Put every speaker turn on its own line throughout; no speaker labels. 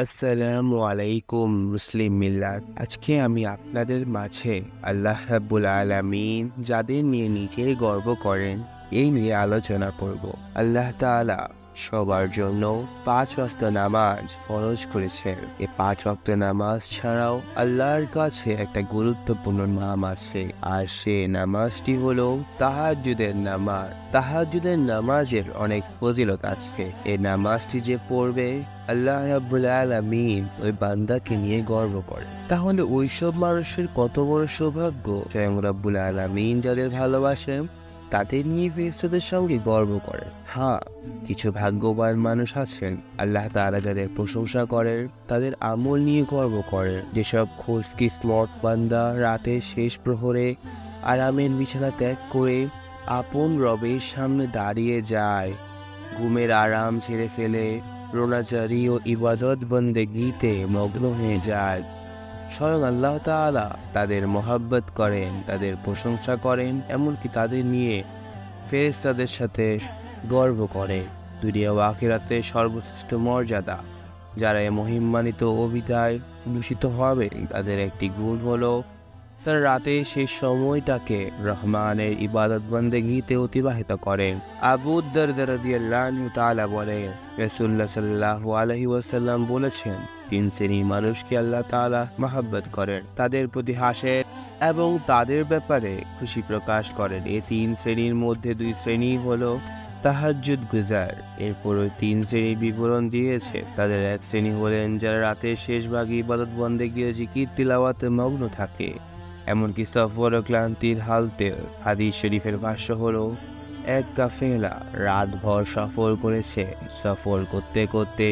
আসসালামু আলাইকুম মুসলিম মিল্লাত। আজকে আমি আপনাদের মাঝে আল্লাহ রাব্বুল আলামিন যাদের নিয়ে নিজেই গর্ব করেন এই নিয়ে আলোচনা করব। আল্লাহ তাআলা সবার জন্য 5 ওয়াক্ত নামাজ ফরজ করেছেন। এই 5 ওয়াক্ত নামাজ ছাড়াও আল্লাহর কাছে একটা গুরুত্বপূর্ণ নাম আছে, আর সে নামাজটি হলো তাহাজ্জুদের নামাজ। তাহাজ্জুদের নামাজের অনেক ফজিলত আছে। এই নামাজটি যে পড়বে আল্লাহ রাব্বুল আলামিন ওই বান্দাকে নিয়ে গর্ব করে। তাহলে ওইসব মানুষের কত বড় সৌভাগ্য, স্বয়ং রাব্বুল আলামিন যাদের ভালোবাসেন তাদের নিয়ে ফেরেশতাদের সঙ্গে গর্ব করে। হ্যাঁ, কিছু ভাগ্যবান মানুষ আছেন আল্লাহ তাআলা যাদের প্রশংসা করেন, তাদের আমল নিয়ে গর্ব করে। যেসব খুশকিসমত বান্দা রাতের শেষ প্রহরে আরামের বিছানা ত্যাগ করে আপন রবের সামনে দাঁড়িয়ে যায়, ঘুমের আরাম ছেড়ে ফেলে রোনাজারি ও ইবাদত বন্দেগীতে মগ্ন হয়ে যায়, স্বয়ং আল্লাহ তাআলা তাদের মহাব্বত করেন, তাদের প্রশংসা করেন, এমনকি তাদের নিয়ে ফেরেশতাদের সাথে গর্ব করে। দুনিয়া ও আখিরাতে সর্বশ্রেষ্ঠ মর্যাদা যারা এ মহিমান্বিত অভিধায় দূষিত হবে, তাদের একটি গুণ হলো তারা রাতের শেষ সময়টাকে রহমানের ইবাদত বন্দেগীতে অতিবাহিত করেন। আবু দারদা রাদিয়াল্লাহু আনহু তাআলা বলেন, রাসূলুল্লাহ সাল্লাল্লাহু আলাইহি ওয়াসাল্লাম বলেছেন, 3 শ্রেণীর মানুষকে আল্লাহ তাআলা মহব্বত করেন, তাদের প্রতি হাসেন এবং তাদের ব্যাপারে খুশি প্রকাশ করেন। এই 3 শ্রেণীর মধ্যে 2 শ্রেণী হলো তাহাজ্জুদ গুজার। এরপর ওই 3 শ্রেণীর বিবরণ দিয়েছে। তাদের এক শ্রেণী হলেন যারা রাতের শেষ ভাগে ইবাদত বন্দেগী ও জিকির তিলাওয়াতে মগ্ন থাকে, এমনকি সফর ও ক্লান্তির হালতে। হাদিস শরীফের ভাষ্য হলো, এক কাফেলা রাতভর সফর করেছে। সফর করতে করতে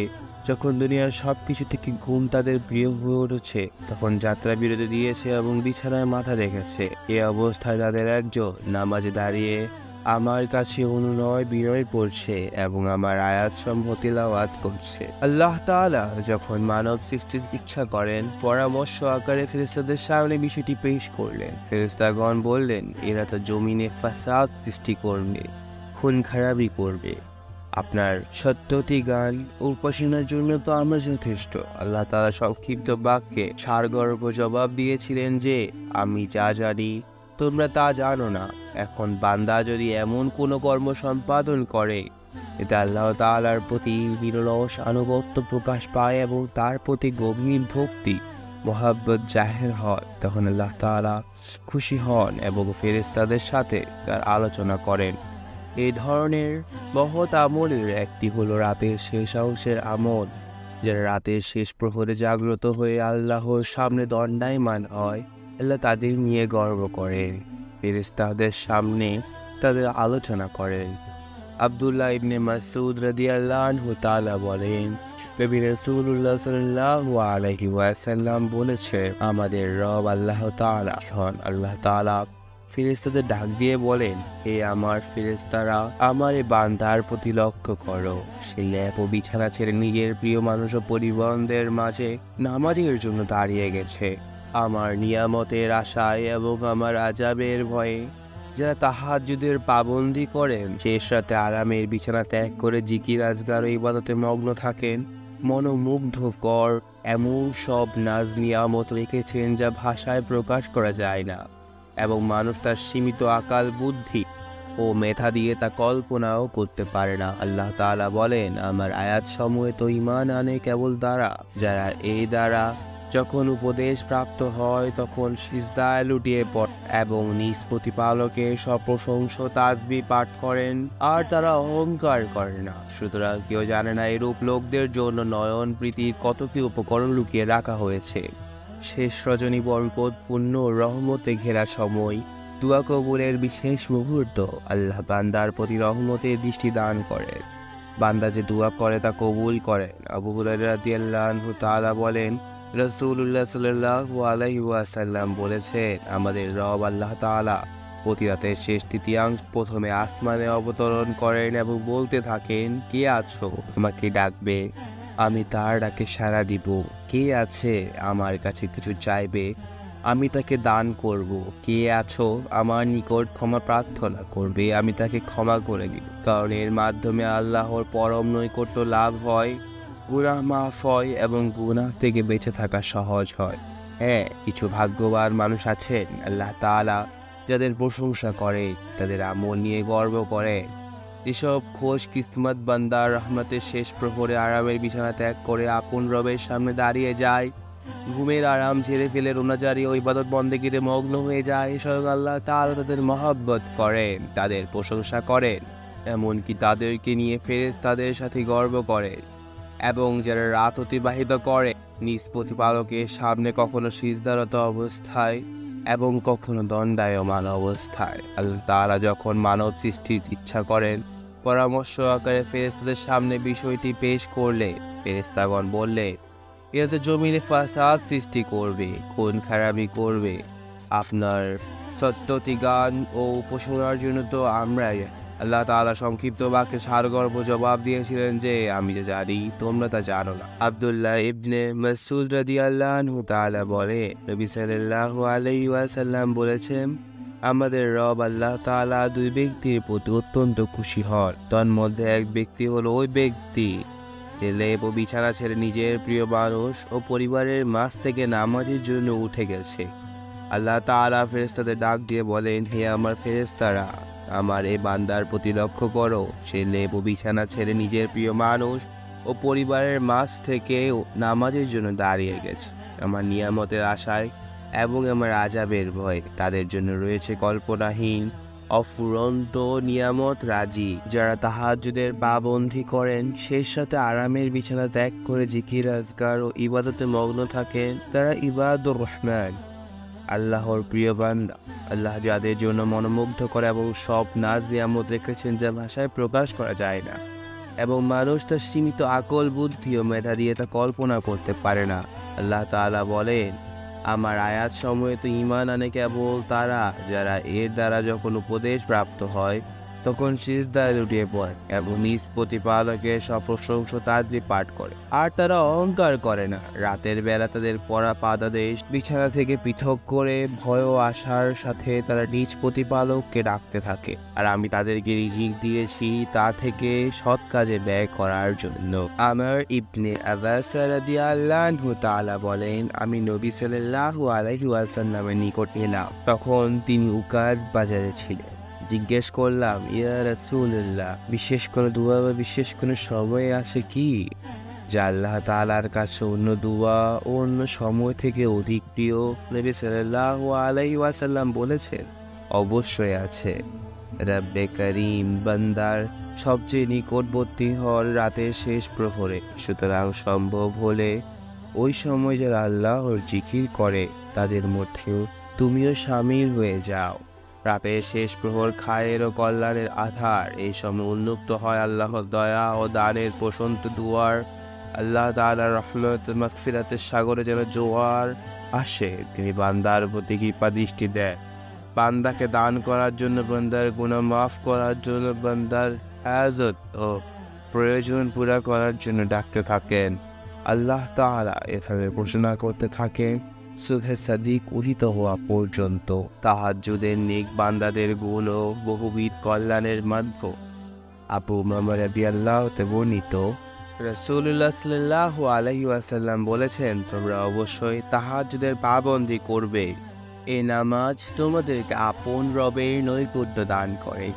যখন দুনিয়ার সবকিছু থেকে ঘুম তাদের প্রিয় হয়ে উঠেছে, তখন যাত্রা বিরতি দিয়েছে এবং বিছানায় মাথা রেখেছে। এ অবস্থায় তাদের একজন নামাজে দাঁড়িয়ে আমার কাছে অনুনয় বিনয় করছে এবং আমার আয়াত সমূহ তিলাওয়াত করছে। আল্লাহ তাআলা যখন মানব সৃষ্টির ইচ্ছা করেন, পরামর্শ আকারে ফেরেশতাদের সামনে বিষয়টি পেশ করলেন। ফেরেশতাগণ বললেন, এরা তো জমিনে ফাসাদ সৃষ্টি করবে, খুন খারাপি করবে। আপনার সত্যতি গান ও উপাসনার জন্য তো আমরা যথেষ্ট। আল্লাহ তাআলা সংক্ষিপ্ত বাক্যে সারগর্ভ জবাব দিয়েছিলেন যে, আমি যা জানি তোমরা তা জানো না। এখন বান্দা যদি এমন কোনো কর্ম সম্পাদন করে এতে আল্লাহ তাআলার প্রতি নিরলস আনুগত্য প্রকাশ পায় এবং তার প্রতি গভীর ভক্তি মহাব্বত জাহের হয়, তখন আল্লাহ তাআলা খুশি হন এবং ফেরেশতাদের সাথে তার আলোচনা করেন। এই ধরনের মহৎ আমলের একটি হলো রাতের শেষ অংশের আমল। যারা রাতের শেষ প্রহরে জাগ্রত হয়ে আল্লাহর সামনে দণ্ডায়মান হয়, আল্লাহ তাদের নিয়ে গর্ব করেন, ফেরেশতাদের সামনে তাদের আলোচনা করেন। আব্দুল্লাহ ইবনে মাসউদ রাদিয়াল্লাহু আনহু তাআলা বলেন, নবী রাসূলুল্লাহ সাল্লাল্লাহু আলাইহি ওয়াসাল্লাম বলেছেন, আমাদের রব আল্লাহ তাআলা হন। আল্লাহ তাআলা ফেরেশতাদের ডাক দিয়ে বলেন, হে আমার ফেরেশতারা, আমার এই বান্দার প্রতি লক্ষ্য করো। সে ল্যাপ ও বিছানা ছেড়ে নিজের প্রিয় মানুষ ও পরিবরদের মাঝে নামাজের জন্য দাঁড়িয়ে গেছে, আমার নিয়ামতের আশায় এবং আমার আযাবের ভয়ে। যারা তাহাজ্জুদের পাবন্দি করেন, শেষ রাতে আরামের বিছানা ত্যাগ করে জিকির আজগার ও ইবাদতে মগ্ন থাকেন, মনোমুগ্ধকর এমন সব নাজ নিয়ামত রেখেছেন যা ভাষায় প্রকাশ করা যায় না এবং মানুষ তার সীমিত আকাল বুদ্ধি ও মেধা দিয়ে তা কল্পনাও করতে পারে না। আল্লাহ তাআলা বলেন, আমার আয়াত সমূহে তো ঈমান আনে কেবল তারা যারা এই দ্বারা যখন উপদেশ প্রাপ্ত হয় তখন সিজদায় লুটিয়ে পড়ে এবং নিজ প্রতিপালকের সপ্রশংস তাসবিহ পাঠ করেন, আর তারা অহংকার করে না। সুতরাং কেউ জানে না এরূপ লোকদের জন্য নয়ন প্রীতির কত কি উপকরণ লুকিয়ে রাখা হয়েছে। শেষ রজনী বরকতপূর্ণ রহমতে ঘেরা সময়, দুয়া কবুলের বিশেষ মুহূর্ত। আল্লাহ বান্দার প্রতি রহমতের দৃষ্টি দান করেন, বান্দা যে দোয়া করে তা কবুল করেন। আবু হুরায়রা রাদিয়াল্লাহু আনহু তাআলা বলেন, রাসূলুল্লাহ সাল্লাল্লাহু আলাইহি ওয়াসাল্লাম বলেছেন, আমাদের রব আল্লাহ তাআলা প্রতি রাতের শেষ তৃতীয়াংশ প্রথমে আসমানে অবতরণ করেন এবং বলতে থাকেন, কে আছো আমাকে ডাকবে, আমি তার ডাকে সাড়া দিব। কে আছে আমার কাছে কিছু চাইবে, আমি তাকে দান করব। কে আছো আমার নিকট ক্ষমা প্রার্থনা করবে, আমি তাকে ক্ষমা করে দিব। কারণ এর মাধ্যমে আল্লাহর পরম নৈকট্য লাভ হয় গুনাহ মাফ হয় এবং গুনাহ থেকে বেঁচে থাকা সহজ হয়। হ্যাঁ, কিছু ভাগ্যবান মানুষ আছেন আল্লাহ তাআলা যাদের প্রশংসা করে, তাদের আমল নিয়ে গর্ব করে। এসব খোশ কিসমত বান্দা রহমতের শেষ প্রহরে আরামের বিছানা ত্যাগ করে আপন রবের সামনে দাঁড়িয়ে যায়, ঘুমের আরাম ঝেড়ে ফেলে রোনাজারি ও ইবাদত বন্দেগীতে মগ্ন হয়ে যায়। স্বয়ং আল্লাহ তাআলা তাদের মহব্বত করেন, তাদের প্রশংসা করেন, এমনকি তাদেরকে নিয়ে ফেরেশতাদের সাথে গর্ব করে। এবং যারা রাত অতিবাহিত করে নিজ প্রতিপালকের সামনে কখনো সিজদারত অবস্থায় এবং কখনো দণ্ডায়মান অবস্থায়, আল্লাহ তাআলা যখন মানব সৃষ্টির ইচ্ছা করেন পরামর্শ আকারে ফেরেশতাদের সামনে বিষয়টি পেশ করলে ফেরেশতাগণ বললে, এরা তো জমিনে ফাসাদ সৃষ্টি করবে, খুন খারাপি করবে। আপনার সত্যতি গান ও উপাসনার জন্য তো আমরাই। আল্লাহ তাআলা সংক্ষিপ্ত বাক্যে সারগর্ভ জবাব দিয়েছিলেন যে, আমি যা জানি তোমরা তা জানো না। আব্দুল্লাহ ইবনে মাসউদ রাদিয়াল্লাহু আনহু তাআলা বলে, নবী সাল্লাল্লাহু আলাইহি ওয়াসাল্লাম বলেছেন, আমাদের রব আল্লাহ তাআলা দুই ব্যক্তির প্রতি অত্যন্ত খুশি হন। তন্মধ্যে এক ব্যক্তি হলো ওই ব্যক্তি যে লেপ ও বিছানা ছেড়ে নিজের প্রিয় মানুষ ও পরিবারের মাঝ থেকে নামাজের জন্য উঠে গেছে। আল্লাহ তাআলা ফেরেশতাদের ডাক দিয়ে বলেন, হে আমার ফেরেশতারা, আমার এই বান্দার প্রতি লক্ষ্য করো, সে লেপ ও বিছানা ছেড়ে নিজের প্রিয় মানুষ ও পরিবারের মাঝ থেকে নামাজের জন্য দাঁড়িয়ে গেছে। আমার নিয়ামতের আশায় এবং আমার আযাবের ভয় তাদের জন্য রয়েছে কল্পনাহীন অফুরন্ত নিয়ামত রাজি। যারা তাহাজ্জুদের পাবন্ধি করেন, সেই সাথে আরামের বিছানা ত্যাগ করে জিকির আজকার ও ইবাদতে মগ্ন থাকেন, তারা ইবাদুর রহমান, আল্লাহর প্রিয় বান্দা। আল্লাহ যাদের জন্য মনোমুগ্ধ করে এবং সব নাজ নিয়ামত রেখেছেন যা ভাষায় প্রকাশ করা যায় না, এবং মানুষ তার সীমিত আকল বুদ্ধি ও মেধা দিয়ে তা কল্পনা করতে পারে না। আল্লাহ তাআলা বলেন, আমার আয়াত সময়ে তো ঈমান আনে কেবল তারা যারা এর দ্বারা যখন উপদেশ প্রাপ্ত হয় তখন সিজদায় লুটিয়ে পড়ে এবং নিজ প্রতিপালকের সব প্রশংসা তাদবি পাঠ করে। আর তারা অহংকার করে না। রাতের বেলা তাদের পড়া পাদাদেশ বিছানা থেকে পৃথক করে ভয় ও আশার সাথে তারা নিজ প্রতিপালককে ডাকতে থাকে। আর আমি তাদেরকে রিজিক দিয়েছি তা থেকে সৎ কাজে ব্যয় করার জন্য। আমার ইবনে আব্বাস রাদিয়াল্লাহু আনহু তাআলা বলেন, আমি নবী সাল্লাল্লাহু আলাইহি ওয়াসাল্লামের নিকট এলাম, তখন তিনি উকাদ বাজারে ছিলেন। জিজ্ঞেস করলাম, ইয়া রাসূলুল্লাহ, বিশেষ কোনো দোয়া বা বিশেষ কোনো সময় আছে কি যা আল্লাহ তাআলার কাছে অন্য দোয়া ও অন্য সময় থেকে অধিক প্রিয়? নবী সাল্লাল্লাহু আলাইহি ওয়াসাল্লাম বলেছেন, অবশ্যই আছে। রব্বে করিম বান্দার সবচেয়ে নিকটবর্তী হল রাতের শেষ প্রহরে। সুতরাং সম্ভব হলে ওই সময় যারা আল্লাহর জিকির করে তাদের মধ্যেও তুমিও শামিল হয়ে যাও। রাতের শেষ প্রহর খায়ের ও কল্যাণের আধার। এই সময় উন্মুক্ত হয় আল্লাহর দয়া ও দানের প্রশান্ত দুয়ার। আল্লাহ তাআলার রহমত মাগফিরাতের সাগরে যেন জোয়ার আসে। তিনি বান্দার প্রতি কৃপা দৃষ্টি দেন, বান্দাকে দান করার জন্য, বান্দার গুনাহ মাফ করার জন্য, বান্দার হাজত ও প্রয়োজন পুরা করার জন্য ডাকতে থাকেন। আল্লাহ তাআলা এভাবে ঘোষণা করতে থাকেন সুবহে সাদিক উদিত হওয়া পর্যন্ত। তাহাজ্জুদের নেক বান্দাদের গুণ ও বহুবিধ কল্যাণের মাধ্যম। আবু উমামা রাদিয়াল্লাহু তাআলা বর্ণিত, রাসূলুল্লাহ সাল্লাল্লাহু আলাইহি ওয়াসাল্লাম বলেছেন, তোমরা অবশ্যই তাহাজ্জুদের পাবন্দী করবে। এই নামাজ তোমাদেরকে আপন রবের নৈকট্য দান করে,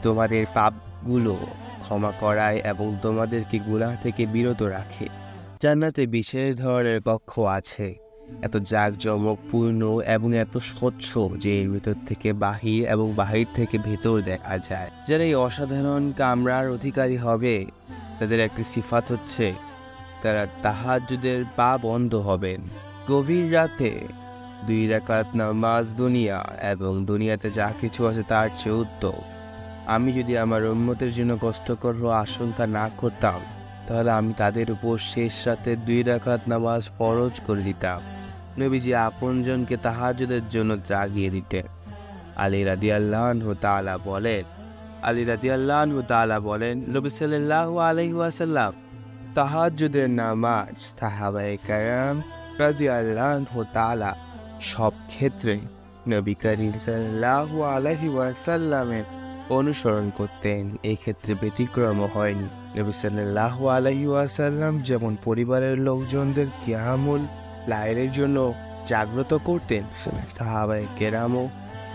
তোমাদের পাপগুলো ক্ষমা করায় এবং তোমাদেরকে গুনাহ থেকে বিরত রাখে। জান্নাতে বিশেষ ধরনের কক্ষ আছে, এত জাঁকজমকপূর্ণ এবং এত স্বচ্ছ যে এর ভিতর থেকে বাহির এবং বাহির থেকে ভেতর দেখা যায়। যারা এই অসাধারণ কামরার অধিকারী হবে তাদের একটি সিফাত হচ্ছে তারা তাহাজ্জুদের পা বন্ধ হবেন। গভীর রাতে 2 রাকাত নামাজ দুনিয়া এবং দুনিয়াতে যা কিছু আছে তার চেয়ে উত্তম। আমি যদি আমার উম্মতের জন্য কষ্টকর আশঙ্কা না করতাম তাহলে আমি তাদের উপর শেষ রাতে 2 রাকাত নামাজ ফরজ করে দিতাম। নবীজি আপনজনকে তাহাজ্জুদের জন্য জাগিয়ে দিতেন। আলী রাদিয়াল্লাহু তাআলা বলেন, নবী সাল্লাল্লাহু আলাইহি ওয়াসাল্লাম তাহাজ্জুদের নামাজ সাহাবায়ে কেরাম রাদিয়াল্লাহু তাআলা সব ক্ষেত্রে নবী করিম সাল্লাল্লাহু আলাইহি ওয়াসাল্লামের অনুসরণ করতেন। এই ক্ষেত্রে ব্যতিক্রম হয়নি। নবী সাল্লাল্লাহু আলাইহি ওয়াসাল্লাম যেমন পরিবারের লোকজনদের কিয়ামুল লাইলের জন্য জাগ্রত করতেন, সাহাবায়ে কেরামও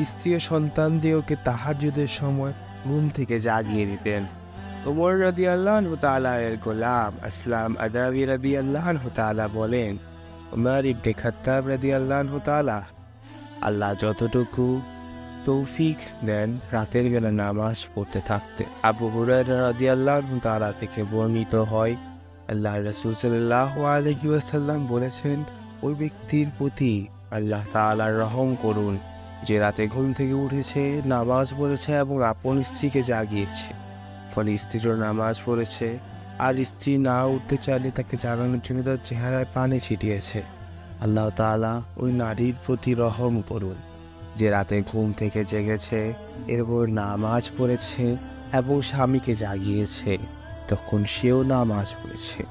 স্ত্রী ও সন্তানদেরকে তাহাজ্জুদের সময় ঘুম থেকে জাগিয়ে দিতেন। ওমর রাদিয়াল্লাহু তাআলা এর গোলাম আসলাম আদাবি রাদিয়াল্লাহু তাআলা বলেন, ওমর ইবনে খাত্তাব রাদিয়াল্লাহু তাআলা আল্লাহ যতটুকু তৌফিক দেন রাতের বেলা নামাজ পড়তে থাকতে। আবু হুরায়রা রাদিয়াল্লাহু তাআলা থেকে বর্ণিত হয়, আল্লাহর রাসূল সাল্লাল্লাহু আলাইহি ওয়াসাল্লাম বলেছেন, ওই ব্যক্তির প্রতি আল্লাহ তাআলার রহম করুন যে রাতে ঘুম থেকে উঠেছে, নামাজ পড়েছে এবং আপন স্ত্রীকে জাগিয়েছে। ফলে স্ত্রীরও নামাজ পড়েছে, আর স্ত্রী না উঠতে চাইলে তাকে জাগানোর জন্য তার চেহারায় পানি ছিটিয়েছে। আল্লাহ তাআলা ওই নারীর প্রতি রহম করুন যে রাতে ঘুম থেকে জেগেছে, এরপর নামাজ পড়েছে এবং স্বামীকে জাগিয়েছে, তখন সেও নামাজ পড়েছে।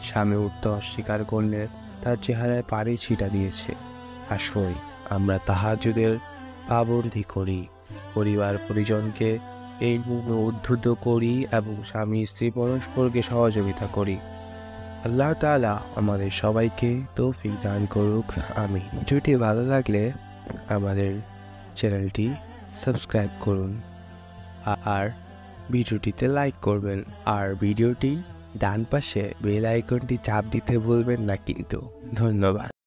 স্বামী উঠতে অস্বীকার করলে তার চেহারায় পানি ছিটা দিয়েছে। আসুন আমরা তাহাজ্জুদের পাবন্দী করি, পরিবার পরিজনকে এই গুণে উদ্ধৃত করি এবং স্বামী স্ত্রী পরস্পরকে সহযোগিতা করি। আল্লাহ তাআলা আমাদের সবাইকে তৌফিক দান করুক, আমিন। ভিডিওটি ভালো লাগলে আমাদের চ্যানেলটি সাবস্ক্রাইব করুন আর ভিডিওটিতে লাইক করবেন, আর ভিডিওটি ডান পাশে বেল আইকনটি চাপ দিতে ভুলবেন না কিন্তু। ধন্যবাদ।